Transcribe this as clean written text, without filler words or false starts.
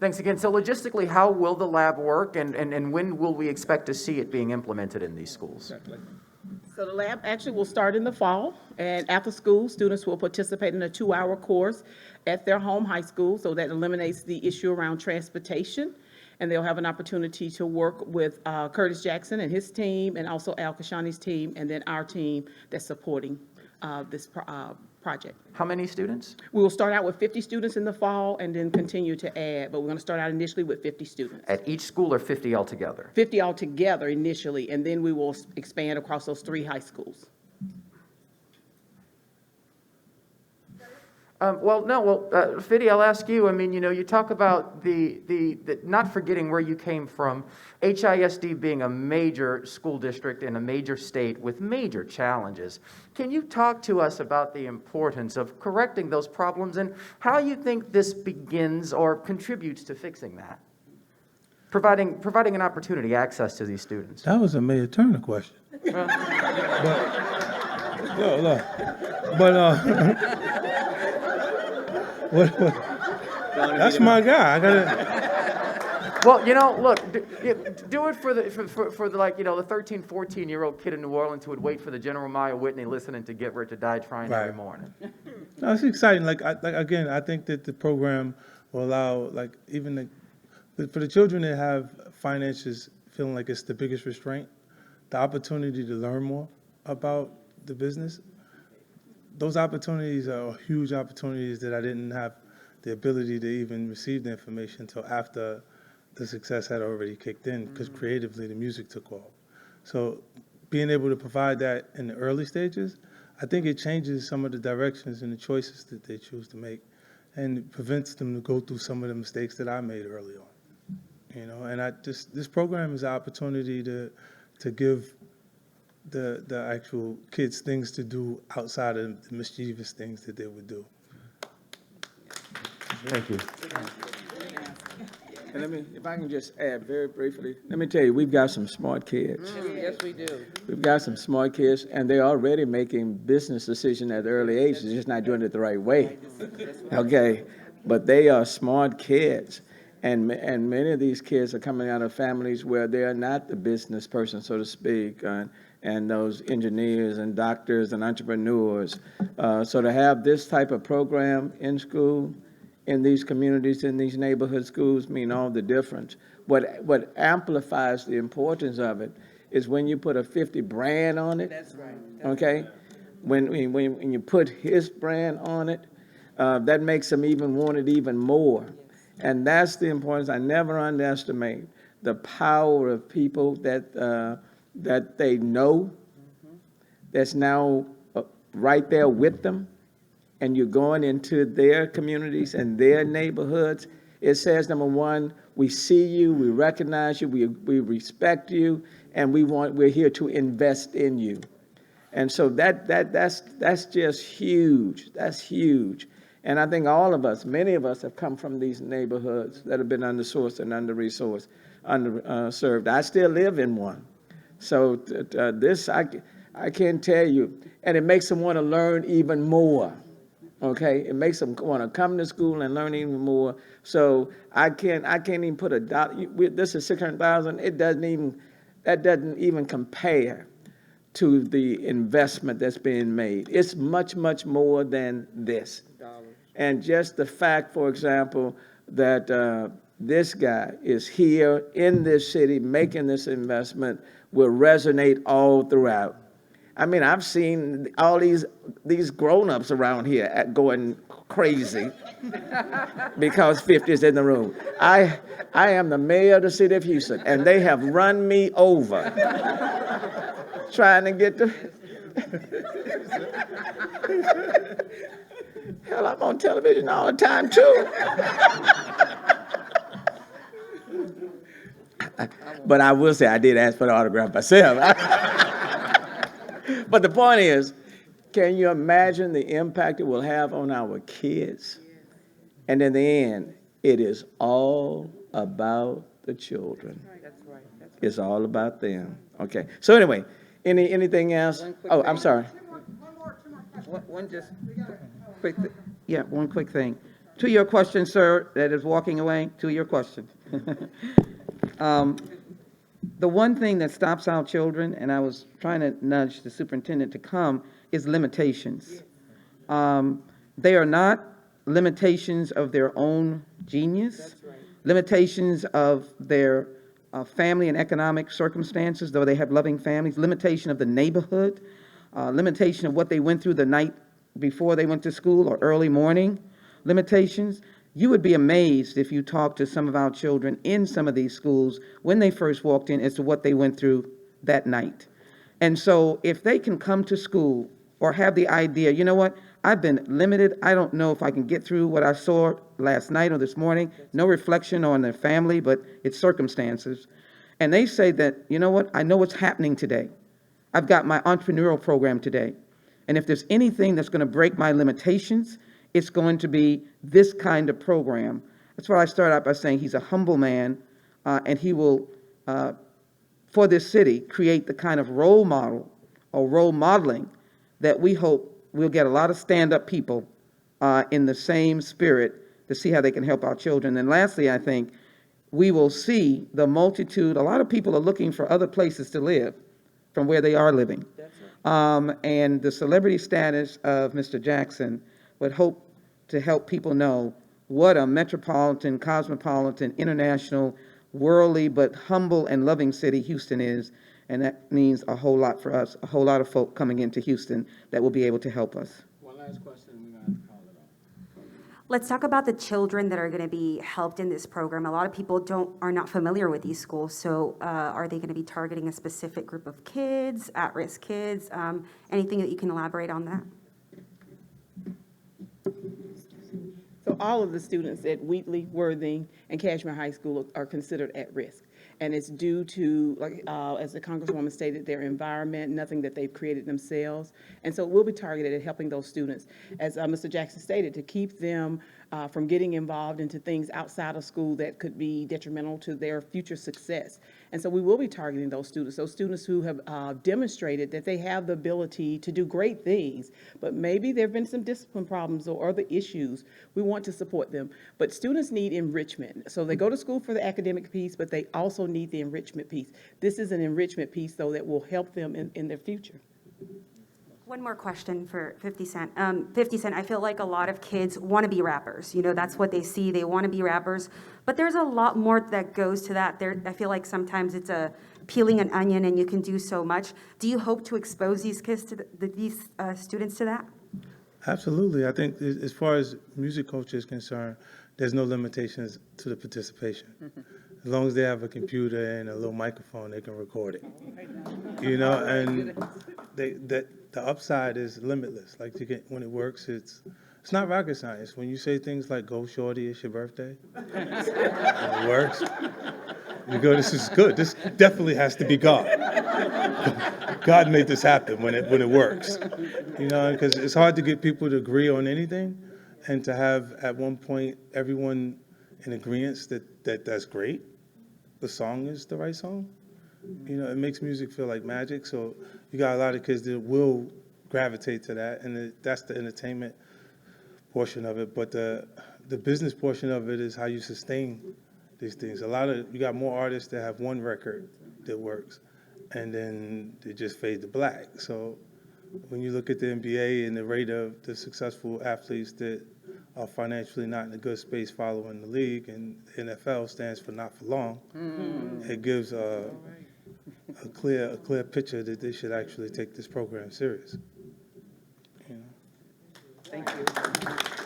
Thanks again. So logistically, how will the lab work, and when will we expect to see it being implemented in these schools? So the lab actually will start in the fall, and after school, students will participate in a 2-hour course at their home high school, so that eliminates the issue around transportation. And they'll have an opportunity to work with Curtis Jackson and his team, and also Al Kashani's team, and then our team that's supporting this project. How many students? We will start out with 50 students in the fall and then continue to add, but we're going to start out initially with 50 students. At each school, or 50 altogether? 50 altogether initially, and then we will expand across those 3 high schools. Fiddy, I'll ask you. I mean, you talk about the not forgetting where you came from. HISD being a major school district in a major state with major challenges. Can you talk to us about the importance of correcting those problems and how you think this begins or contributes to fixing that? Providing an opportunity, access to these students. That was a Mayor Turner question. That's my guy. I gotta. Well, look, do it for the 13, 14-year-old kid in New Orleans who would wait for the General Maya Whitney listening to Get Rich or Die Trying every morning. No, it's exciting. Again, I think that the program will allow, even for the children that have finances feeling like it's the biggest restraint, the opportunity to learn more about the business. Those opportunities are huge opportunities that I didn't have the ability to even receive the information until after the success had already kicked in, because creatively the music took off. So being able to provide that in the early stages, I think it changes some of the directions and the choices that they choose to make, and it prevents them to go through some of the mistakes that I made early on. And this program is an opportunity to give the actual kids things to do outside of the mischievous things that they would do. Thank you. And if I can just add very briefly, let me tell you, we've got some smart kids. Yes, we do. We've got some smart kids, and they're already making business decisions at early age. They're just not doing it the right way. Okay, but they are smart kids. And many of these kids are coming out of families where they are not the business person, so to speak, and those engineers and doctors and entrepreneurs. So to have this type of program in school, in these communities, in these neighborhood schools, mean all the difference. What amplifies the importance of it is when you put a 50 brand on it. That's right. Okay? When you put his brand on it, that makes them even want it even more. And that's the importance. I never underestimate the power of people that they know, that's now right there with them, and you're going into their communities and their neighborhoods. It says, number one, we see you, we recognize you, we respect you, and we're here to invest in you. And so that's just huge. That's huge. And I think all of us, many of us, have come from these neighborhoods that have been under-sourced and under-resourced, underserved. I still live in one. So this, I can't tell you. And it makes them want to learn even more, okay? It makes them want to come to school and learn even more. So I can't even put a dollar. This is $600,000. That doesn't even compare to the investment that's being made. It's much, much more than this. And just the fact, for example, that this guy is here in this city making this investment will resonate all throughout. I mean, I've seen all these grown-ups around here going crazy because 50 is in the room. I am the mayor of the city of Houston, and they have run me over trying to get to... Hell, I'm on television all the time, too. But I will say I did ask for the autograph myself. But the point is, can you imagine the impact it will have on our kids? And in the end, it is all about the children. That's right. It's all about them. Okay. So anyway, anything else? Oh, I'm sorry. One quick thing. to your question, sir, that is walking away, to your question. The one thing that stops our children, and I was trying to nudge the superintendent to come, is limitations. They are not limitations of their own genius, limitations of their family and economic circumstances, though they have loving families, limitation of the neighborhood, limitation of what they went through the night before they went to school or early morning limitations. You would be amazed if you talk to some of our children in some of these schools when they first walked in as to what they went through that night. And so if they can come to school or have the idea, you know what, I've been limited, I don't know if I can get through what I saw last night or this morning, no reflection on their family, but it's circumstances. And they say that, you know what, I know what's happening today. I've got my entrepreneurial program today. And if there's anything that's going to break my limitations, it's going to be this kind of program. That's why I started out by saying he's a humble man, and he will, for this city, create the kind of role model or role modeling that we hope we'll get a lot of stand-up people in the same spirit to see how they can help our children. And lastly, I think we will see the multitude. A lot of people are looking for other places to live from where they are living. And the celebrity status of Mr. Jackson would hope to help people know what a metropolitan, cosmopolitan, international, worldly, but humble and loving city Houston is. And that means a whole lot for us, a whole lot of folk coming into Houston that will be able to help us. One last question, we're going to have to call it off. Let's talk about the children that are going to be helped in this program. A lot of people are not familiar with these schools. So are they going to be targeting a specific group of kids, at-risk kids? Anything that you can elaborate on that? So all of the students at Wheatley, Worthing, and Cashmere High School are considered at risk. And it's due to, like, as the Congresswoman stated, their environment, nothing that they've created themselves. And so we'll be targeted at helping those students, as Mr. Jackson stated, to keep them from getting involved into things outside of school that could be detrimental to their future success. And so we will be targeting those students who have demonstrated that they have the ability to do great things, but maybe there have been some discipline problems or other issues. We want to support them. But students need enrichment. So they go to school for the academic piece, but they also need the enrichment piece. This is an enrichment piece, though, that will help them in their future. One more question for 50 Cent. 50 Cent, I feel like a lot of kids want to be rappers. You know, that's what they see. They want to be rappers. But there's a lot more that goes to that. I feel like sometimes it's peeling an onion and you can do so much. Do you hope to expose these kids to these students to that? Absolutely. I think as far as music culture is concerned, there's no limitations to the participation. As long as they have a computer and a little microphone, they can record it. You know, and the upside is limitless. Like when it works, it's not rocket science. When you say things like "Go Shorty, it's your birthday," and it works. You go, "This is good. This definitely has to be God. God made this happen when it works." You know, because it's hard to get people to agree on anything, and to have at one point everyone in agreement that that's great. The song is the right song. You know, it makes music feel like magic. So you got a lot of kids that will gravitate to that, and that's the entertainment portion of it. But the business portion of it is how you sustain these things. You got more artists that have one record that works, and then they just fade to black. So when you look at the NBA and the rate of the successful athletes that are financially not in a good space following the league, and the NFL stands for not for long, it gives a clear picture that they should actually take this program serious. You know? Thank you.